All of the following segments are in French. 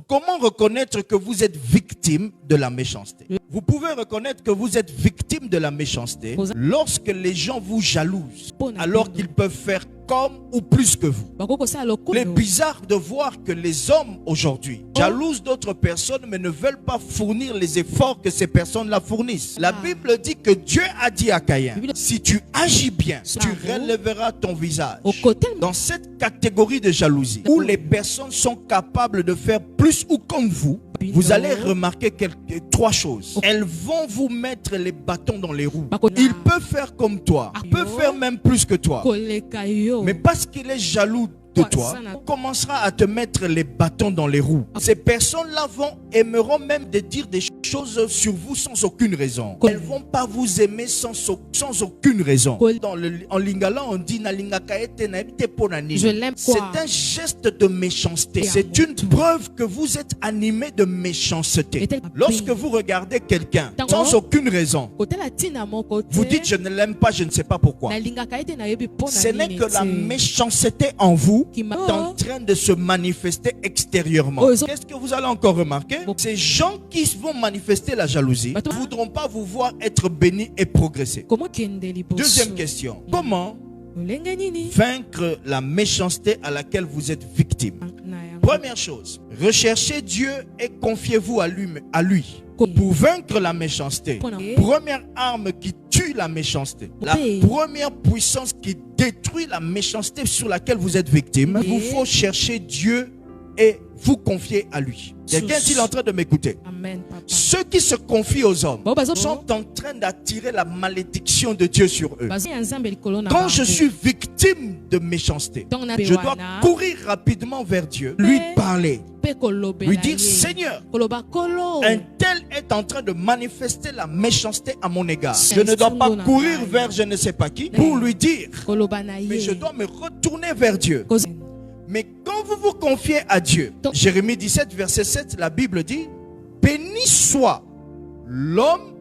Comment reconnaître que vous êtes victime de la méchanceté? Vous pouvez reconnaître que vous êtes victime de la méchanceté lorsque les gens vous jalousent, alors qu'ils peuvent faire comme ou plus que vous. Il est bizarre de voir que les hommes aujourd'hui jalousent d'autres personnes mais ne veulent pas fournir les efforts que ces personnes-là fournissent. La Bible dit que Dieu a dit à Caïn, si tu agis bien, tu relèveras ton visage. Dans cette catégorie de jalousie, où les personnes sont capables de faire plus ou comme vous, vous allez remarquer trois choses. Elles vont vous mettre les bâtons dans les roues. Ils peuvent faire comme toi, ils peuvent faire même plus que toi. Mais parce qu'il est jaloux de toi, il commencera à te mettre les bâtons dans les roues. Ces personnes-là aimeront même de dire des choses sur vous sans aucune raison. Elles ne vont pas vous aimer sans aucune raison. En lingala, on dit je l'aime. C'est un geste de méchanceté. C'est une preuve que vous êtes animé de méchanceté. Lorsque vous regardez quelqu'un sans aucune raison, vous dites je ne l'aime pas, je ne sais pas pourquoi. Ce n'est que la méchanceté en vous qui est en train de se manifester extérieurement. Qu'est-ce que vous allez encore remarquer? Ces gens qui vont manifester la jalousie ne voudront pas vous voir être bénis et progresser. Deuxième question. Comment vaincre la méchanceté à laquelle vous êtes victime? Première chose, recherchez Dieu et confiez-vous à lui. Pour vaincre la méchanceté, première arme qui tue la méchanceté, la première puissance qui détruit la méchanceté sur laquelle vous êtes victime, il vous faut chercher Dieu et vous confier à lui. Quelqu'un est-il en train de m'écouter? Ceux qui se confient aux hommes sont en train d'attirer la malédiction de Dieu sur eux. Quand je suis victime de méchanceté, je dois courir rapidement vers Dieu, lui parler, lui dire Seigneur, un tel est en train de manifester la méchanceté à mon égard. Je ne dois pas courir vers je ne sais pas qui pour lui dire, mais je dois me retourner vers Dieu. Mais quand vous vous confiez à Dieu, Jérémie 17 verset 7, la Bible dit, béni soit l'homme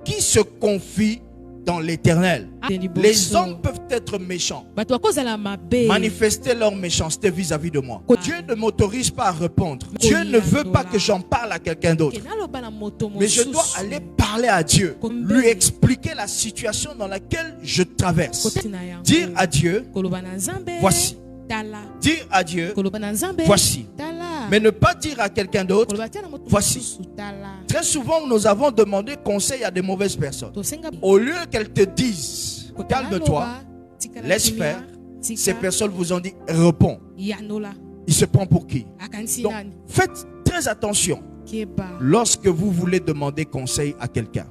qui se confie dans l'Éternel. Les hommes peuvent être méchants, manifester leur méchanceté vis-à-vis de moi. Dieu ne m'autorise pas à répondre. Dieu ne veut pas que j'en parle à quelqu'un d'autre. Mais je dois aller parler à Dieu, lui expliquer la situation dans laquelle je traverse. Dire à Dieu, voici. Dire à Dieu, voici. Mais ne pas dire à quelqu'un d'autre, voici. Très souvent, nous avons demandé conseil à des mauvaises personnes. Au lieu qu'elles te disent, calme-toi, laisse faire, ces personnes vous ont dit, réponds. Il se prend pour qui? Donc, faites très attention lorsque vous voulez demander conseil à quelqu'un.